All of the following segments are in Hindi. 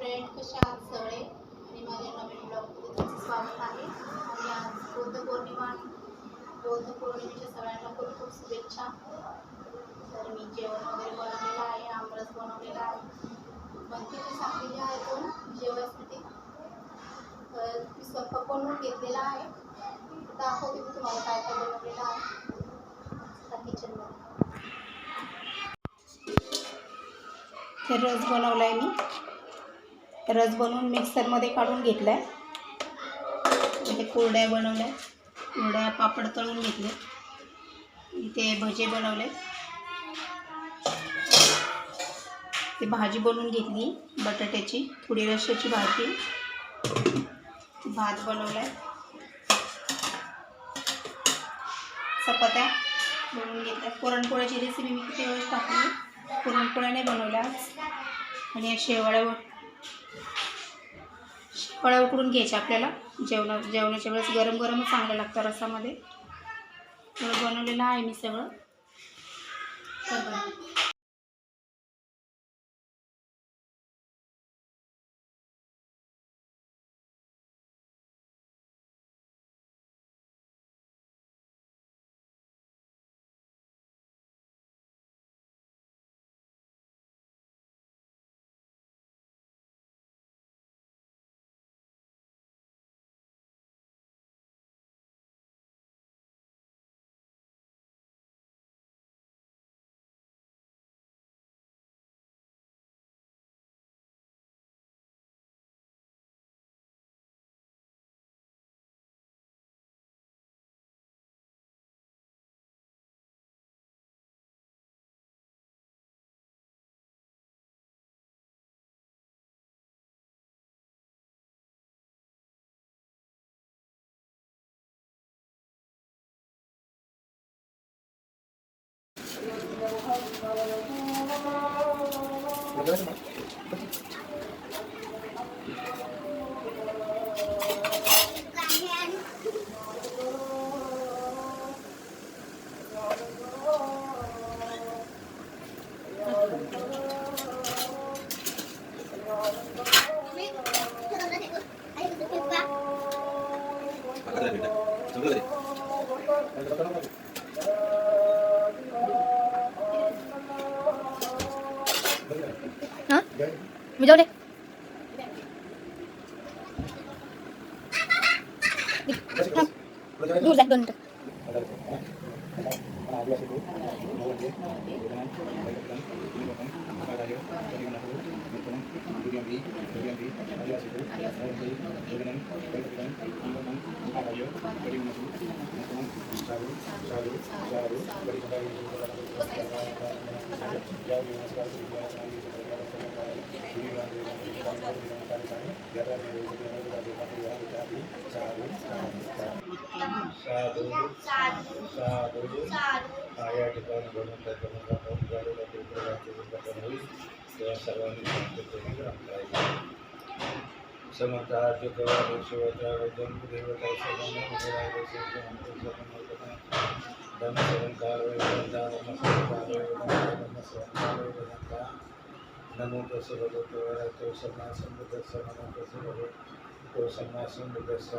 फ्रेंड, कसे आहात सगळे? आणि माझ्या नवीन ब्लॉगमध्ये तुमचं स्वागत आहे. आणि आज बौद्ध पौर्णिमेच्या सगळ्यांना खूप खूप शुभेच्छा. तर मी जेवण वगैरे बनवलेलं आहे, आमरस बनवलेला आहे. बनते ती सांगलेली आहे दोन जेवणासाठी. तर मी स्वयंपाक बनवून घेतलेला आहे. दाखवते मी तुम्हाला काय काय बनवलेलं आहे किचनमध्ये. तर रस बनवला आहे मी. रस बनवून मिक्सरमध्ये काढून घेतला आहे. इथे कुरड्या बनवल्या, कुरड्या पापड तळून घेतले. इथे भजे बनवले. ते भाजी बनवून घेतली बटाट्याची, थोडी रश्श्याची भाजी. भात बनवला आहे. चपात्या बनवून घेतल्या. पुरणपोळ्याची रेसिपी मी किती वेळेस टाकली. पुरणपोळ्याने बनवल्या आणि या शेवाळ्या उकडून घ्यायच्या आपल्याला. जेवणाच्या वेळेस गरम गरमच चांगलं लागतं रसामध्ये. थोडं बनवलेलं आहे मी सगळं. मी जाऊ दे. दूर जा 2 मिनिटं. या ठिकाणी बनवून तेव्हा सर्वांनी समर्थ आद्य कवा शिवता जन्मदेवता नमो तस्य भगवतो वरतो सम्मासं बुद्धस्य नमो तस्य भगवतो सम्मासं बुद्धस्य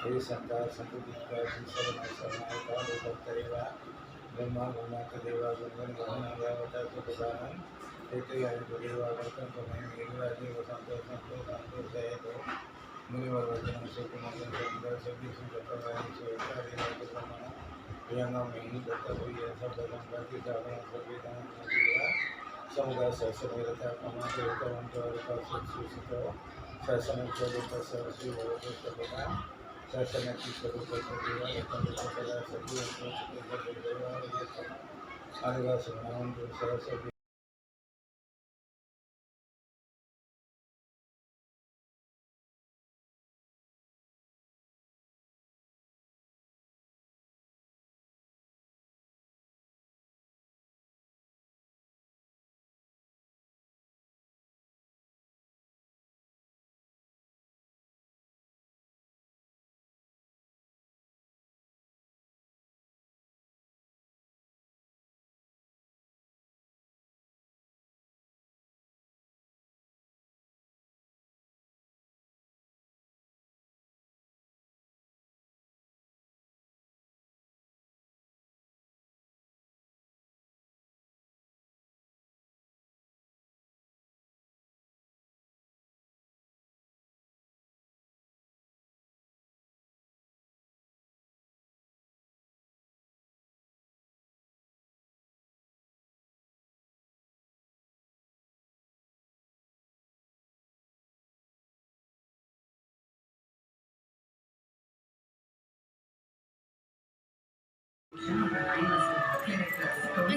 हे संता संतुष्टा सर्वनाशनायका लोकत्तरेवा ब्रह्मा ब्रह्मादेवा गंगन गहनावता सुदानं एते देवा वर्तन कमय निर्वाजी वसंत संतो संतो सहेतो मुनिवर वचन से कुमार सुंदर सभी सुंदरवाणी से विचारे के प्रमाण प्रियंगा में ही दत्त हुई है सब बदन बाकी जागरण संवेदन दिया समुदाय सहस्र मेरता कमाते होकर उनके और का सुशित शासन स्वरूप सरस्वी भगवत बना शासन की स्वरूप देवा सदा सभी आदिवासी नाम सरस्वती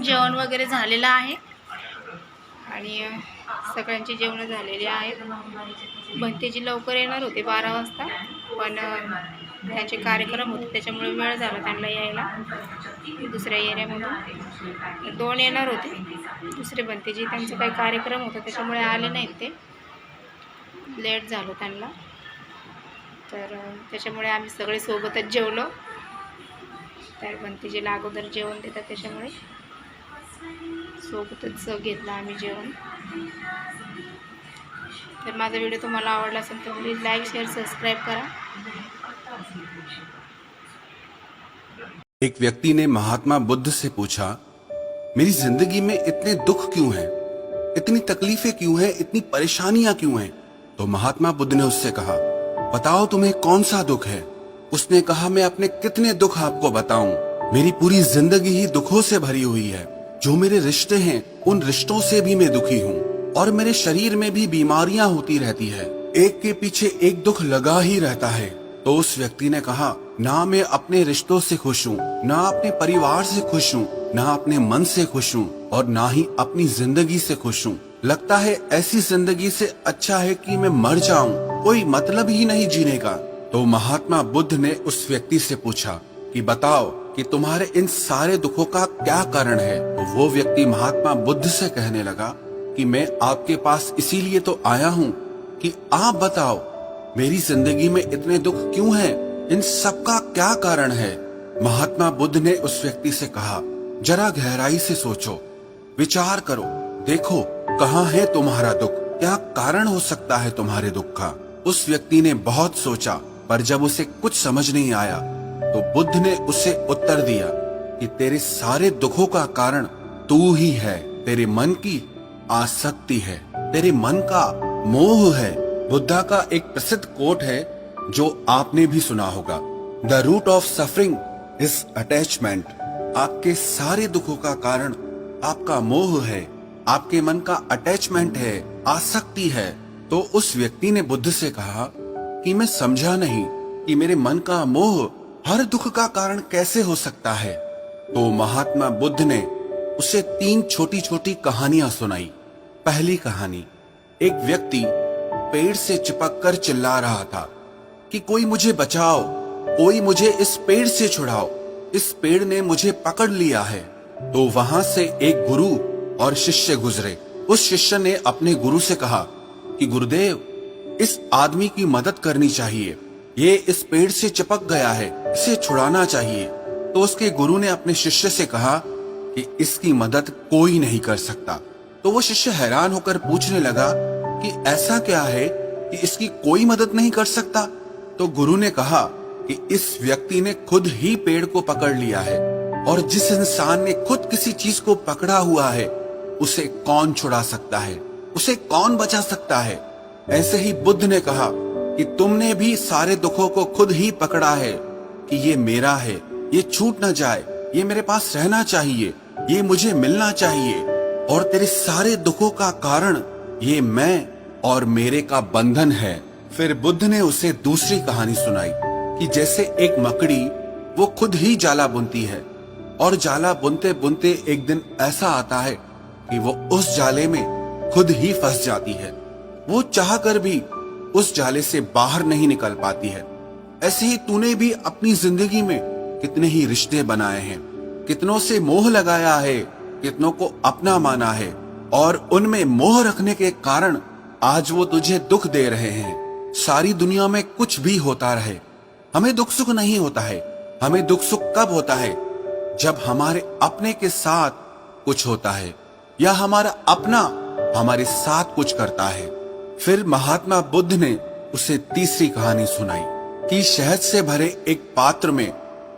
जेवण वगैरे झालेलं आहे आणि सगळ्यांची जेवणं झालेली आहेत. भंतेजी लवकर येणार होते 12 वाजता, पण त्यांचे कार्यक्रम होते त्याच्यामुळे वेळ झाला त्यांना यायला. दुसऱ्या एरियामधून 2 येणार होते, दुसरे भंतेजी त्यांचा काही कार्यक्रम होता त्याच्यामुळे आले नाहीत, ते लेट झालं त्यांना. तर त्याच्यामुळे आम्ही सगळे सोबतच जेवलो. तर भंतेजीला अगोदर जेवण देतात त्याच्यामुळे सोबतच घेतलं आम्ही जेवण. तर माझा व्हिडिओ तुम्हाला आवडला असेल तर प्लीज लाईक, शेअर, सबस्क्राईब करा. एक व्यक्ति ने महात्मा बुद्ध से पूछा, मेरी जिंदगी में इतने दुख क्यों हैं? इतनी तकलीफें क्यों हैं? इतनी परेशानियां क्यों हैं? तो महात्मा बुद्ध ने उससे कहा, बताओ तुम्हें कौन सा दुख है? उसने कहा, मैं अपने कितने दुख आपको बताऊं? मेरी पूरी जिंदगी ही दुखों से भरी हुई है. जो मेरे रिश्ते हैं उन रिश्तों से भी मैं दुखी हूँ और मेरे शरीर में भी बीमारियां होती रहती है. एक के पीछे एक दुख लगा ही रहता है. तो उस व्यक्ति ने कहा, ना मैं अपने रिश्तों से खुश हूँ, ना अपने परिवार से खुश हूँ, ना अपने मन से खुश हूँ और ना ही अपनी जिंदगी से खुश हूँ. लगता है ऐसी जिंदगी से अच्छा है कि मैं मर जाऊं, कोई मतलब ही नहीं जीने का. तो महात्मा बुद्ध ने उस व्यक्ति से पूछा कि बताओ कि तुम्हारे इन सारे दुखों का क्या कारण है? तो वो व्यक्ति महात्मा बुद्ध से कहने लगा कि मैं आपके पास इसीलिए तो आया हूँ कि आप बताओ मेरी जिंदगी में इतने दुख क्यों हैं? इन सब का क्या कारण है? महात्मा बुद्ध ने उस व्यक्ति से कहा, जरा गहराई से सोचो, विचार करो, देखो कहाँ है तुम्हारा दुख, क्या कारण हो सकता है तुम्हारे दुख का. उस व्यक्ति ने बहुत सोचा, पर जब उसे कुछ समझ नहीं आया तो बुद्ध ने उसे उत्तर दिया कि तेरे सारे दुखों का कारण तू ही है. तेरे मन की आसक्ति है, तेरे मन का मोह है. बुद्धा का एक प्रसिद्ध कोट है जो आपने भी सुना होगा, the root of suffering is attachment. आपके सारे दुखों का कारण आपका मोह है, आपके मन का अटैचमेंट है, आसक्ति है. तो उस व्यक्ति ने बुद्ध से कहा कि मैं समझा नहीं कि मेरे मन का मोह हर दुख का कारण कैसे हो सकता है. तो महात्मा बुद्ध ने उसे 3 छोटी छोटी कहानियां सुनाई. पहली कहानी, एक व्यक्ति पेड़ से चिपक कर चिल्ला रहा था कि कोई मुझे बचाओ, कोई मुझे इस पेड़ से छुड़ाओ, इस पेड़ ने मुझे पकड़ लिया है. तो वहां से एक गुरु और शिष्य गुजरे. उस शिष्य ने अपने गुरु से कहा कि गुरुदेव, इस आदमी की मदद करनी चाहिए, ये इस पेड़ से चिपक गया है, इसे छुड़ाना चाहिए. तो उसके गुरु ने अपने शिष्य से कहा कि इसकी मदद कोई नहीं कर सकता. तो वो शिष्य हैरान होकर पूछने लगा कि ऐसा क्या है कि इसकी कोई मदद नहीं कर सकता. तो गुरु ने कहा कि इस व्यक्ति ने खुद ही पेड़ को पकड़ लिया है, और जिस इंसान ने खुद किसी चीज को पकड़ा हुआ है उसे कौन छुड़ा सकता है, उसे कौन बचा सकता है. ऐसे ही बुद्ध ने कहा कि तुमने भी सारे दुखों को खुद ही पकड़ा है कि ये मेरा है, ये छूट ना जाए, ये मेरे पास रहना चाहिए, ये मुझे मिलना चाहिए, और तेरे सारे दुखों का कारण ये मैं और मेरे का बंधन है. फिर बुद्ध ने उसे दूसरी कहानी सुनाई कि जैसे एक मकड़ी वो खुद ही जाला बुनती है, और जाला बुनते बुनते एक दिन ऐसा आता है कि वो उस जाले में खुद ही फंस जाती है. वो चाहकर भी उस जाले से बाहर नहीं निकल पाती है. ऐसे ही तूने भी अपनी जिंदगी में कितने ही रिश्ते बनाए हैं, कितनों से मोह लगाया है, कितनों को अपना माना है, और उनमें मोह रखने के कारण आज वो तुझे दुख दे रहे हैं. सारी दुनिया में कुछ भी होता रहे, हमें दुख सुख नहीं होता है. हमें दुख सुख कब होता है? जब हमारे अपने के साथ कुछ होता है या हमारा अपना हमारे साथ कुछ करता है. फिर महात्मा बुद्ध ने उसे तीसरी कहानी सुनाई कि शहद से भरे एक पात्र में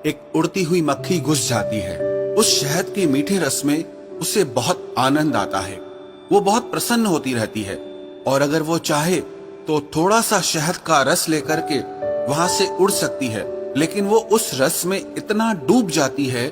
एक उड़ती हुई मक्खी घुस जाती है. उस शहद के मीठे रस में उसे बहुत आनंद आता है, वो बहुत प्रसन्न होती रहती है, और अगर वो चाहे तो थोड़ा सा शहद का रस लेकर के वहां से उड़ सकती है. लेकिन वो उस रस में इतना डूब जाती है,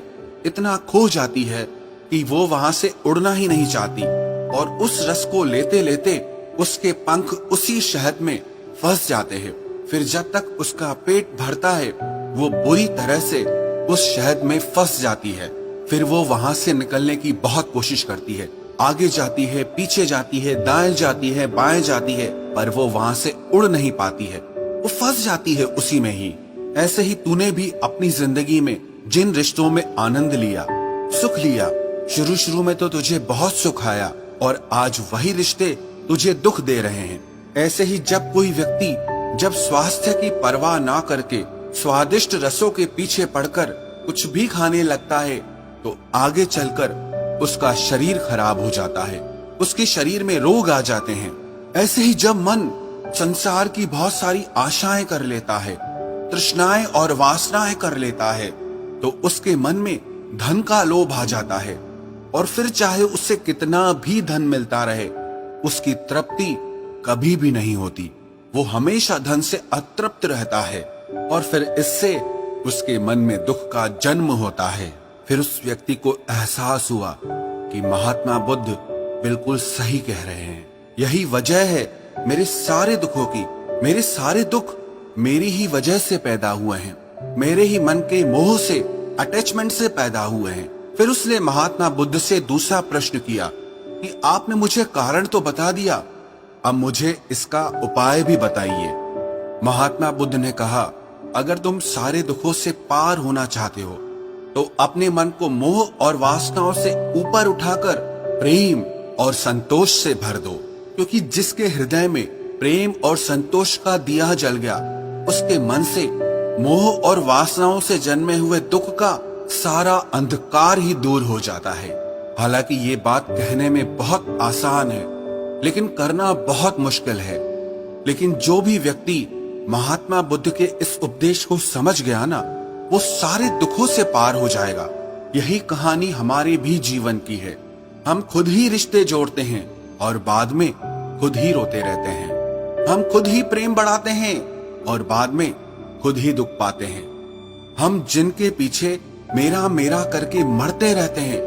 इतना खो जाती है कि वो वहां से उड़ना ही नहीं चाहती, और उस रस को लेते लेते उसके पंख उसी शहद में फंस जाते हैं. फिर जब तक उसका पेट भरता है वो बुरी तरह से उस शहद में फंस जाती है। फिर वो वहां से निकलने की बहुत कोशिश करती है, आगे जाती है, पीछे जाती है, दाएं जाती है, बाएं जाती है, पर वो वहां से उड़ नहीं पाती है, वो फंस जाती है उसी में ही। ऐसे ही तूने भी अपनी जिंदगी में जिन रिश्तों में आनंद लिया, सुख लिया, शुरू शुरू में तो तुझे बहुत सुख आया और आज वही रिश्ते तुझे दुख दे रहे हैं। ऐसे ही जब कोई व्यक्ति जब स्वास्थ्य की परवाह ना करके स्वादिष्ट रसों के पीछे पड़कर कुछ भी खाने लगता है तो आगे चलकर उसका शरीर खराब हो जाता है, उसके शरीर में रोग आ जाते हैं। ऐसे ही जब मन संसार की बहुत सारी आशाएं कर लेता है, तृष्णाएं और वासनाएं कर लेता है, तो उसके मन में धन का लोभ आ जाता है और फिर चाहे उससे कितना भी धन मिलता रहे, उसकी तृप्ति कभी भी नहीं होती। वो हमेशा धन से अतृप्त रहता है और फिर इससे उसके मन में दुख का जन्म होता है। फिर उस व्यक्ति को एहसास हुआ कि महात्मा बुद्ध बिल्कुल सही कह रहे हैं। यही वजह है मेरे सारे दुखों की, मेरे सारे दुख मेरी ही वजह से पैदा हुए हैं, मेरे ही मन के मोह से, अटैचमेंट से पैदा हुए हैं। फिर उसने महात्मा बुद्ध से दूसरा प्रश्न किया कि आपने मुझे कारण तो बता दिया, अब मुझे इसका उपाय भी बताइए। महात्मा बुद्ध ने कहा, अगर तुम सारे दुखों से पार होना चाहते हो तो अपने मन को मोह और वासनाओं से ऊपर उठाकर प्रेम और संतोष से भर दो, क्योंकि जिसके हृदय में प्रेम और संतोष का दिया जल गया, उसके मन से मोह और वासनाओं से जन्मे हुए दुख का सारा अंधकार ही दूर हो जाता है। हालांकि ये बात कहने में बहुत आसान है, लेकिन करना बहुत मुश्किल है। लेकिन जो भी व्यक्ति महात्मा बुद्ध के इस उपदेश को समझ गया ना, वो सारे दुखों से पार हो जाएगा। यही कहानी हमारे भी जीवन की है। हम खुद ही रिश्ते जोड़ते हैं और बाद में खुद ही रोते रहते हैं। हम खुद ही प्रेम बढ़ाते हैं और बाद में खुद ही दुख पाते हैं। हम जिनके पीछे मेरा मेरा करके मरते रहते हैं,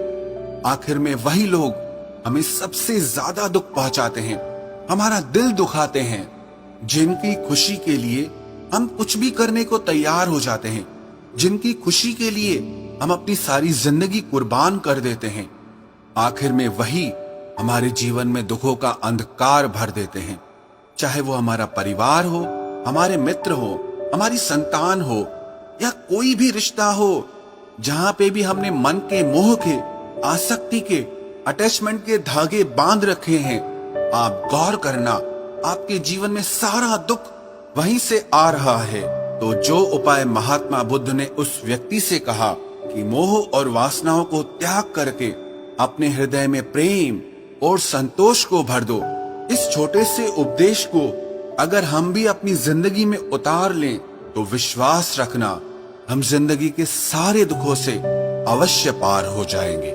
आखिर में वही लोग हमें सबसे ज्यादा दुख पहुंचाते हैं, हमारा दिल दुखाते हैं। जिनकी खुशी के लिए हम कुछ भी करने को तैयार हो जाते हैं, जिनकी खुशी के लिए हम अपनी सारी जिंदगी कुर्बान कर देते हैं, आखिर में वही हमारे जीवन में दुखों का अंधकार भर देते हैं। चाहे वो हमारा परिवार हो, हमारे मित्र हो, हमारी संतान हो या कोई भी रिश्ता हो, जहां पे भी हमने मन के मोह के, आसक्ति के, अटैचमेंट के धागे बांध रखे हैं, आप गौर करना, आपके जीवन में सारा दुख वहीं से आ रहा है। तो जो उपाय महात्मा बुद्ध ने उस व्यक्ति से कहा कि मोह और वासनाओं को त्याग करके अपने हृदय में प्रेम और संतोष को भर दो, इस छोटे से उपदेश को अगर हम भी अपनी जिंदगी में उतार लें तो विश्वास रखना, हम जिंदगी के सारे दुखों से अवश्य पार हो जाएंगे।